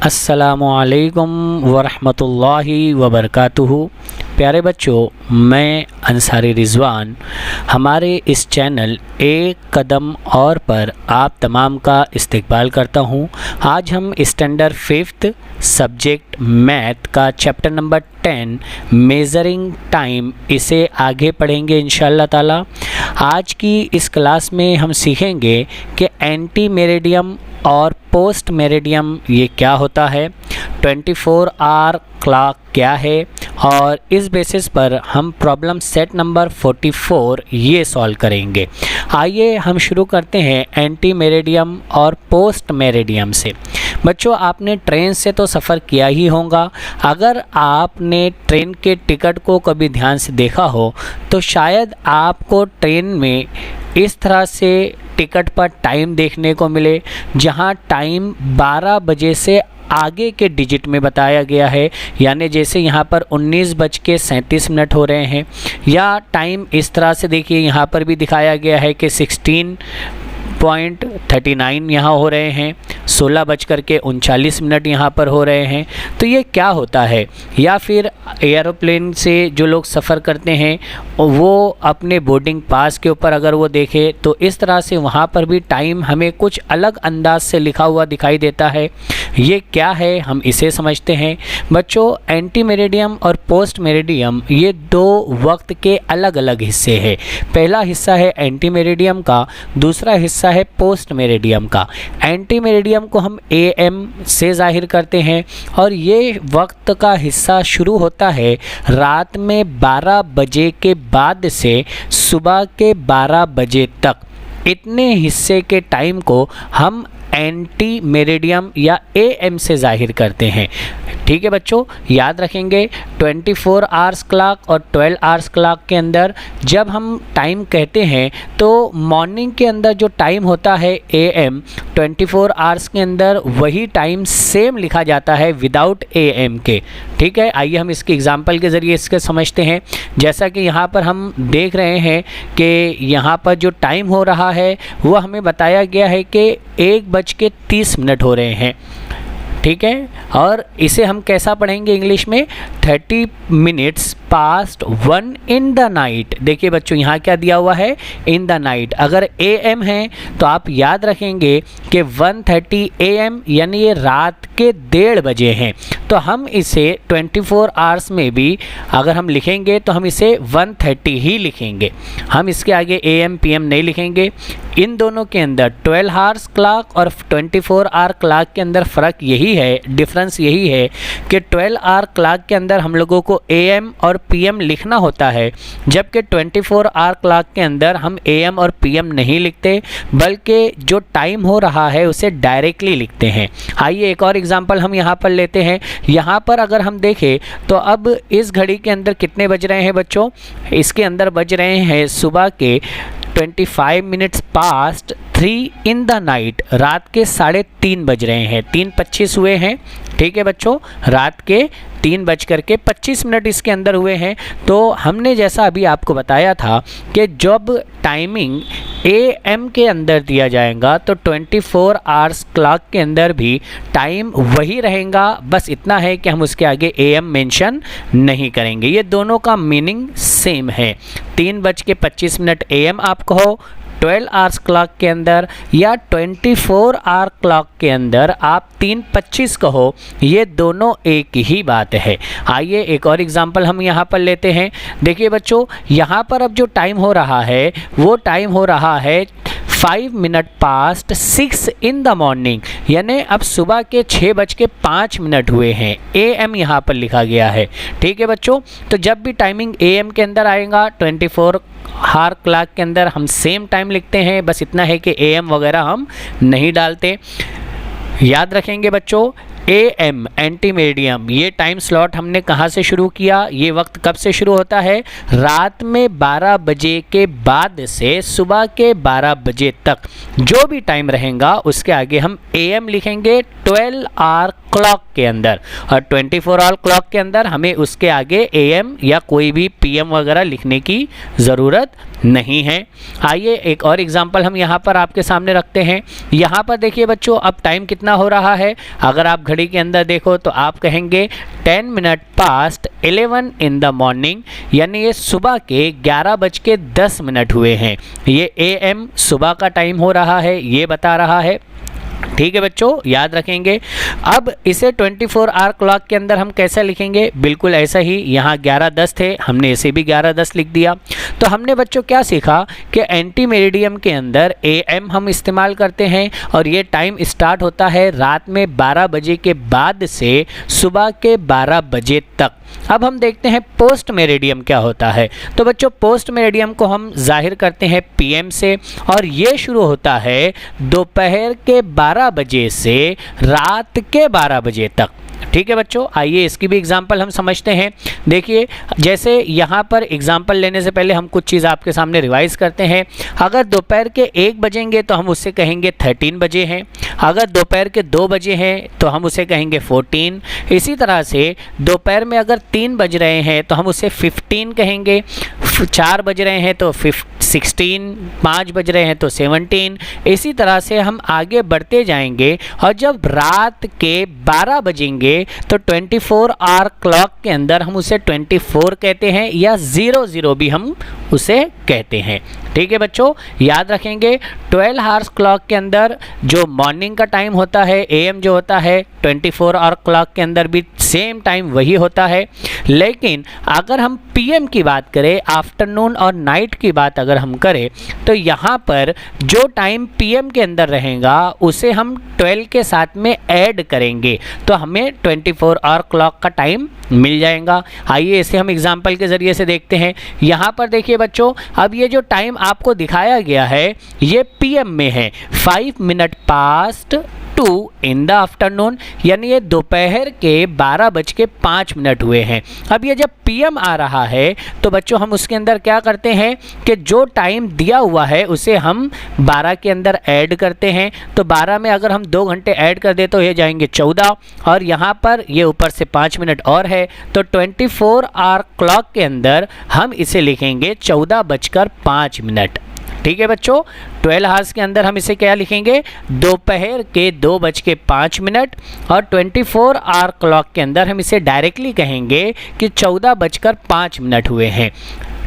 अस्सलामुअलैकुम वरहमतुल्लाहि वबरकातुहू। प्यारे बच्चों, मैं अंसारी रिज़वान हमारे इस चैनल एक कदम और पर आप तमाम का इस्तकबाल करता हूँ। आज हम स्टैंडर्ड 5th सब्जेक्ट मैथ का चैप्टर नंबर 10 मेज़रिंग टाइम इसे आगे पढ़ेंगे इंशाअल्लाह ताला। आज की इस क्लास में हम सीखेंगे कि एंटी मेरिडियम और पोस्ट मेरिडियम ये क्या होता है, 24 आवर क्लॉक क्या है, और इस बेसिस पर हम प्रॉब्लम सेट नंबर 44 ये सॉल्व करेंगे। आइए हम शुरू करते हैं एंटी मेरिडियम और पोस्ट मेरिडियम से। बच्चों, आपने ट्रेन से तो सफ़र किया ही होगा। अगर आपने ट्रेन के टिकट को कभी ध्यान से देखा हो तो शायद आपको ट्रेन में इस तरह से टिकट पर टाइम देखने को मिले, जहां टाइम 12 बजे से आगे के डिजिट में बताया गया है, यानी जैसे यहाँ पर 19:37 हो रहे हैं, या टाइम इस तरह से देखिए यहाँ पर भी दिखाया गया है कि 16:39 यहाँ हो रहे हैं, 16:39 यहाँ पर हो रहे हैं। तो ये क्या होता है? या फिर एरोप्लेन से जो लोग सफ़र करते हैं वो अपने बोर्डिंग पास के ऊपर अगर वो देखें तो इस तरह से वहाँ पर भी टाइम हमें कुछ अलग अंदाज से लिखा हुआ दिखाई देता है। ये क्या है, हम इसे समझते हैं। बच्चों, एंटी मेरिडियम और पोस्ट मेरिडियम ये दो वक्त के अलग अलग हिस्से हैं। पहला हिस्सा है एंटी मेरिडियम का, दूसरा हिस्सा है पोस्ट मेरिडियम का। एंटी मेरिडियम को हम AM से जाहिर करते हैं और ये वक्त का हिस्सा शुरू होता है रात में 12 बजे के बाद से सुबह के 12 बजे तक। इतने हिस्से के टाइम को हम एंटी मेरिडियम या AM से जाहिर करते हैं। ठीक है बच्चों, याद रखेंगे 24 आवर्स क्लॉक और 12 आवर्स क्लॉक के अंदर जब हम टाइम कहते हैं तो मॉर्निंग के अंदर जो टाइम होता है AM, 24 आवर्स के अंदर वही टाइम सेम लिखा जाता है विदाउट AM के। ठीक है, आइए हम इसके एग्जांपल के ज़रिए इसके समझते हैं। जैसा कि यहाँ पर हम देख रहे हैं कि यहाँ पर जो टाइम हो रहा है वो हमें बताया गया है कि 1:30 हो रहे हैं। ठीक है, और इसे हम कैसा पढ़ेंगे इंग्लिश में? 30 minutes past 1 in the night। देखिए बच्चों, यहाँ क्या दिया हुआ है? In the night. अगर AM है तो आप याद रखेंगे कि 1:30 AM यानी ये रात के 1:30 बजे हैं। तो हम इसे 24 आवर्स में भी अगर हम लिखेंगे तो हम इसे 1:30 ही लिखेंगे, हम इसके आगे AM PM नहीं लिखेंगे। इन दोनों के अंदर 12 आवर्स क्लॉक और 24 आवर क्लॉक के अंदर फ़र्क यही है, डिफरेंस यही है कि 12 आवर क्लॉक के अंदर हम लोगों को AM और PM लिखना होता है, जबकि 24 आवर क्लॉक के अंदर हम AM और PM नहीं लिखते, बल्कि जो टाइम हो रहा है उसे डायरेक्टली लिखते हैं। आइए एक और एग्जांपल हम यहाँ पर लेते हैं। यहाँ पर अगर हम देखें तो अब इस घड़ी के अंदर कितने बज रहे हैं बच्चों? इसके अंदर बज रहे हैं सुबह के 25 minutes past 3 in the night। रात के 3:30 बज रहे हैं, 3:25 हुए हैं। ठीक है बच्चों, रात के 3:25 इसके अंदर हुए हैं। तो हमने जैसा अभी आपको बताया था कि जब टाइमिंग AM के अंदर दिया जाएगा तो 24 आवर्स क्लॉक के अंदर भी टाइम वही रहेगा, बस इतना है कि हम उसके आगे AM मेंशन नहीं करेंगे। ये दोनों का मीनिंग सेम है। 3:25 AM आप कहो 12 आवर्स क्लॉक के अंदर, या 24 आवर क्लॉक के अंदर आप 3:25 कहो, ये दोनों एक ही बात है। आइए एक और एग्जांपल हम यहाँ पर लेते हैं। देखिए बच्चों, यहाँ पर अब जो टाइम हो रहा है वो टाइम हो रहा है 5 minutes past 6 in the morning, यानी अब सुबह के 6:05 हुए हैं। AM यहाँ पर लिखा गया है। ठीक है बच्चों, तो जब भी टाइमिंग AM के अंदर आएगा 24 आवर क्लॉक के अंदर हम सेम टाइम लिखते हैं, बस इतना है कि AM वगैरह हम नहीं डालते। याद रखेंगे बच्चों, AM एंटी मेरिडियम ये टाइम स्लॉट हमने कहाँ से शुरू किया? ये वक्त कब से शुरू होता है? रात में 12 बजे के बाद से सुबह के 12 बजे तक जो भी टाइम रहेगा उसके आगे हम AM लिखेंगे 12 आवर क्लॉक के अंदर, और 24 आवर क्लॉक के अंदर हमें उसके आगे AM या कोई भी PM वगैरह लिखने की ज़रूरत नहीं है। आइए एक और एग्जांपल हम यहाँ पर आपके सामने रखते हैं। यहाँ पर देखिए बच्चों, अब टाइम कितना हो रहा है? अगर आप घड़ी के अंदर देखो तो आप कहेंगे 10 minute past 11 in the morning, यानी ये सुबह के 11:10 हुए हैं। ये AM सुबह का टाइम हो रहा है, ये बता रहा है। ठीक है बच्चों, याद रखेंगे। अब इसे 24 आवर क्लॉक के अंदर हम कैसे लिखेंगे, बिल्कुल ऐसा ही। यहाँ 11:10 थे, हमने इसे भी 11:10 लिख दिया। तो हमने बच्चों क्या सीखा कि एंटी मेरिडियम के अंदर AM हम इस्तेमाल करते हैं और ये टाइम स्टार्ट होता है रात में 12 बजे के बाद से सुबह के 12 बजे तक। अब हम देखते हैं पोस्ट मेरिडियम क्या होता है। तो बच्चों पोस्ट मेरिडियम को हम जाहिर करते हैं PM से, और ये शुरू होता है दोपहर के 12 बजे से रात के 12 बजे तक। ठीक है बच्चों, आइए इसकी भी एग्जाम्पल हम समझते हैं। देखिए, जैसे यहाँ पर एग्जाम्पल लेने से पहले हम कुछ चीज़ आपके सामने रिवाइज करते हैं। अगर दोपहर के 1 बजेंगे तो हम उससे कहेंगे 13 बजे हैं। अगर दोपहर के 2 बजे हैं तो हम उसे कहेंगे 14। इसी तरह से दोपहर में अगर 3 बज रहे हैं तो हम उसे 15 कहेंगे। 4 बज रहे हैं तो 16, 5 बज रहे हैं तो 17। इसी तरह से हम आगे बढ़ते जाएंगे और जब रात के 12 बजेंगे तो 24 आवर क्लॉक के अंदर हम उसे 24 कहते हैं, या 00 भी हम उसे कहते हैं। ठीक है बच्चों, याद रखेंगे 12 आवर्स क्लॉक के अंदर जो मॉर्निंग का टाइम होता है, AM जो होता है, 24 आवर क्लॉक के अंदर भी सेम टाइम वही होता है। लेकिन अगर हम PM की बात करें, आफ्टरनून और नाइट की बात अगर हम करें, तो यहाँ पर जो टाइम PM के अंदर रहेगा उसे हम 12 के साथ में ऐड करेंगे तो हमें 24 आवर क्लॉक का टाइम मिल जाएगा। आइए इसे हम एग्जाम्पल के ज़रिए से देखते हैं। यहाँ पर देखिए बच्चों, अब ये जो टाइम आपको दिखाया गया है ये PM में है। 5 minute past 2 in the afternoon, यानी ये दोपहर के 12:05 हुए हैं। अब ये जब PM आ रहा है तो बच्चों हम उसके अंदर क्या करते हैं कि जो टाइम दिया हुआ है उसे हम 12 के अंदर ऐड करते हैं। तो 12 में अगर हम 2 घंटे ऐड कर दे तो ये जाएंगे 14, और यहाँ पर ये ऊपर से 5 मिनट और है, तो 24 आवर क्लॉक के अंदर हम इसे लिखेंगे 14:05। ठीक है बच्चों, 12 आवर्स के अंदर हम इसे क्या लिखेंगे, दोपहर के 2:05, और 24 आवर क्लॉक के अंदर हम इसे डायरेक्टली कहेंगे कि 14:05 हुए हैं।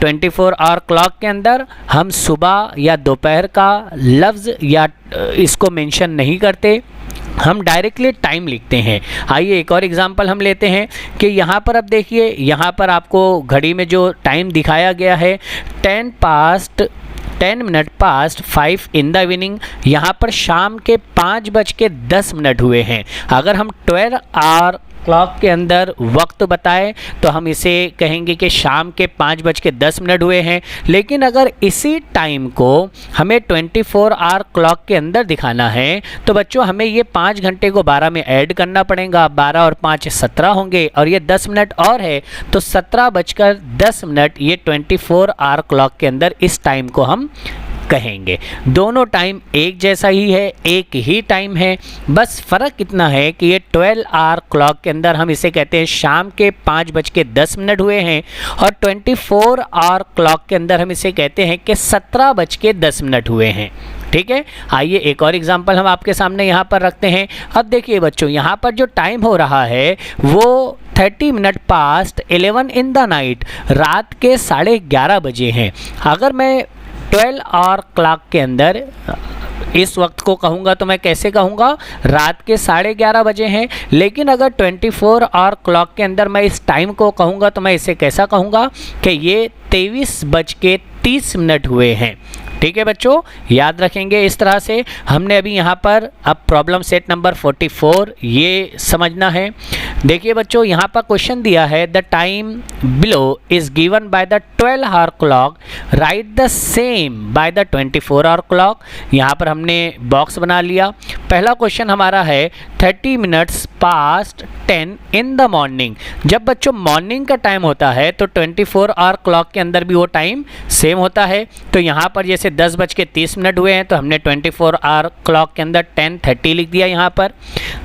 24 आवर क्लॉक के अंदर हम सुबह या दोपहर का लफ्ज़ या इसको मेंशन नहीं करते, हम डायरेक्टली टाइम लिखते हैं। आइए एक और एग्जांपल हम लेते हैं कि यहाँ पर अब देखिए, यहाँ पर आपको घड़ी में जो टाइम दिखाया गया है 10 minute past 5 in the evening, यहाँ पर शाम के 5:10 हुए हैं। अगर हम 12 आवर क्लॉक के अंदर वक्त बताएं तो हम इसे कहेंगे कि शाम के 5:10 हुए हैं। लेकिन अगर इसी टाइम को हमें 24 आवर क्लॉक के अंदर दिखाना है तो बच्चों हमें ये 5 घंटे को 12 में ऐड करना पड़ेगा। 12 और 5 17 होंगे, और ये 10 मिनट और है तो 17:10 ये 24 आवर क्लॉक के अंदर इस टाइम को हम कहेंगे। दोनों टाइम एक जैसा ही है, एक ही टाइम है, बस फ़र्क इतना है कि ये 12 आवर क्लॉक के अंदर हम इसे कहते हैं शाम के 5:10 हुए हैं, और 24 आवर क्लॉक के अंदर हम इसे कहते हैं कि 17:10 हुए हैं। ठीक है, आइए एक और एग्जांपल हम आपके सामने यहाँ पर रखते हैं। अब देखिए बच्चों, यहाँ पर जो टाइम हो रहा है वो 30 minute past 11 in the night, रात के 11:30 बजे हैं। अगर मैं 12 आवर क्लॉक के अंदर इस वक्त को कहूँगा तो मैं कैसे कहूँगा, रात के 11:30 बजे हैं। लेकिन अगर 24 आवर क्लॉक के अंदर मैं इस टाइम को कहूँगा तो मैं इसे कैसा कहूँगा कि ये 23:30 हुए हैं। ठीक है बच्चों, याद रखेंगे। इस तरह से हमने अभी यहाँ पर अब प्रॉब्लम सेट नंबर 44 ये समझना है। देखिए बच्चों, यहाँ पर क्वेश्चन दिया है the time below is given by the 12 hour clock, right the same by the 24 hour clock. यहाँ पर हमने बॉक्स बना लिया। पहला क्वेश्चन हमारा है 30 minutes past 10 in the morning. जब बच्चों मॉर्निंग का टाइम होता है तो 24 आवर क्लॉक के अंदर भी वो टाइम सेम होता है। तो यहाँ पर जैसे 10:30 हुए हैं तो हमने 24 आवर क्लॉक के अंदर 10:30 लिख दिया यहाँ पर।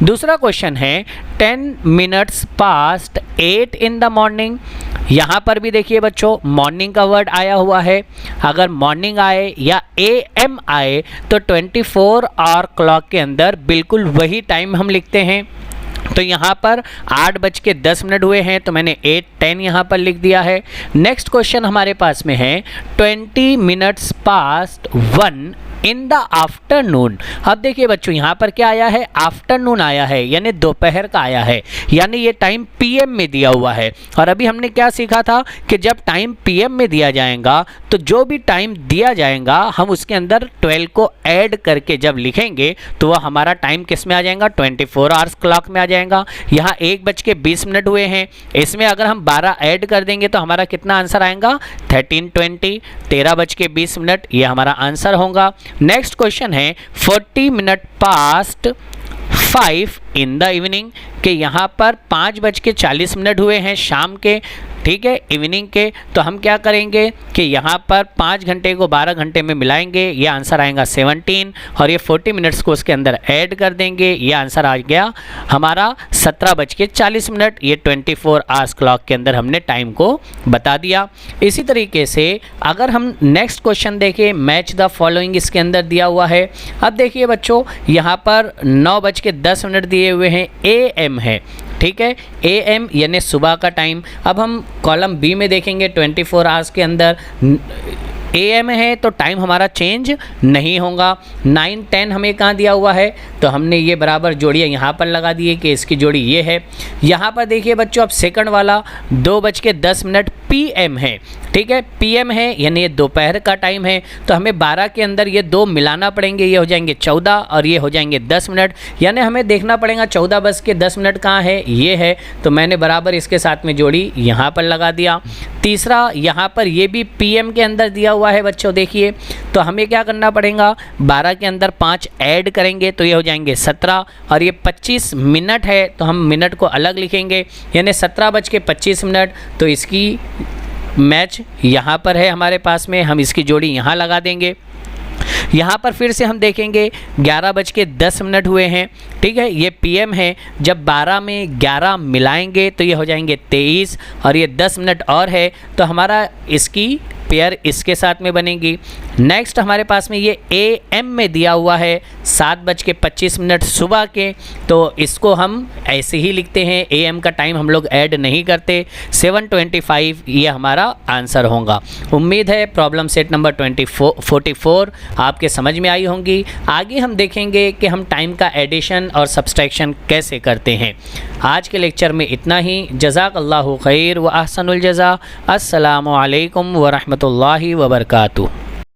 दूसरा क्वेश्चन है 10 minutes past 8 in the morning. यहाँ पर भी देखिए बच्चों मॉर्निंग का वर्ड आया हुआ है। अगर मॉर्निंग आए या AM आए तो 24 आवर क्लॉक के अंदर बिल्कुल वही टाइम हम लिखते हैं। तो यहाँ पर 8:10 हुए हैं, तो मैंने 8:10 यहाँ पर लिख दिया है। नेक्स्ट क्वेश्चन हमारे पास में है 20 minutes past 1 in the afternoon. अब देखिए बच्चों, यहाँ पर क्या आया है, आफ्टरनून आया है, यानी दोपहर का आया है, यानी ये टाइम पीएम में दिया हुआ है। और अभी हमने क्या सीखा था कि जब टाइम पीएम में दिया जाएगा तो जो भी टाइम दिया जाएगा हम उसके अंदर 12 को ऐड करके जब लिखेंगे तो वह हमारा टाइम किस में आ जाएगा, 24 आवर्स क्लॉक में आ जाएगा। यहाँ 1:20 हुए हैं, इसमें अगर हम 12 ऐड कर देंगे तो हमारा कितना आंसर आएगा, 13:20, 13:20, ये हमारा आंसर होगा। नेक्स्ट क्वेश्चन है 40 minutes past 5 in the evening, के यहाँ पर 5:40 हुए हैं शाम के, ठीक है, इवनिंग के। तो हम क्या करेंगे कि यहाँ पर 5 घंटे को 12 घंटे में मिलाएंगे, ये आंसर आएगा 17, और ये 40 मिनट्स को उसके अंदर ऐड कर देंगे, ये आंसर आ गया हमारा 17:40। ये 24 आवर्स क्लॉक के अंदर हमने टाइम को बता दिया। इसी तरीके से अगर हम नेक्स्ट क्वेश्चन देखें, मैच द फॉलोइंग इसके अंदर दिया हुआ है। अब देखिए बच्चों, यहाँ पर 9:10 दिए हुए हैं, AM है, ठीक है, AM यानी सुबह का टाइम। अब हम कॉलम बी में देखेंगे 24 आवर्स के अंदर AM है तो टाइम हमारा चेंज नहीं होगा। 9:10 हमें कहाँ दिया हुआ है, तो हमने ये बराबर जोड़ियाँ यहाँ पर लगा दिए कि इसकी जोड़ी ये है। यहाँ पर देखिए बच्चों, अब सेकंड वाला 2:10 PM है, ठीक है, PM है यानी ये दोपहर का टाइम है, तो हमें 12 के अंदर ये 2 मिलाना पड़ेंगे, ये हो जाएंगे 14 और ये हो जाएंगे 10 मिनट, यानी हमें देखना पड़ेगा 14:10 कहाँ है, ये है, तो मैंने बराबर इसके साथ में जोड़ी यहाँ पर लगा दिया। तीसरा यहाँ पर ये भी PM के अंदर दिया हुआ है बच्चों, देखिए, तो हमें क्या करना पड़ेगा, 12 के अंदर 5 ऐड करेंगे तो ये हो जाएंगे 17, और ये 25 मिनट है तो हम मिनट को अलग लिखेंगे, यानी 17:25, तो इसकी मैच यहाँ पर है हमारे पास में, हम इसकी जोड़ी यहाँ लगा देंगे। यहाँ पर फिर से हम देखेंगे 11:10 हुए हैं, ठीक है, ये PM है, जब 12 में 11 मिलाएंगे तो ये हो जाएंगे 23, और ये 10 मिनट और है तो हमारा इसकी पेयर इसके साथ में बनेगी। नेक्स्ट हमारे पास में ये AM में दिया हुआ है 7:25 सुबह के, तो इसको हम ऐसे ही लिखते हैं, AM का टाइम हम लोग ऐड नहीं करते, 7:25 ये हमारा आंसर होगा। उम्मीद है प्रॉब्लम सेट नंबर 44 आपके समझ में आई होंगी। आगे हम देखेंगे कि हम टाइम का एडिशन और सब्सट्रैक्शन कैसे करते हैं। आज के लेक्चर में इतना ही। जज़ाकल्लाहु खैर व अहसनुल जज़ा। अस्सलामु अलैकुम व रहमतुल्लाहि व बरकातुहू।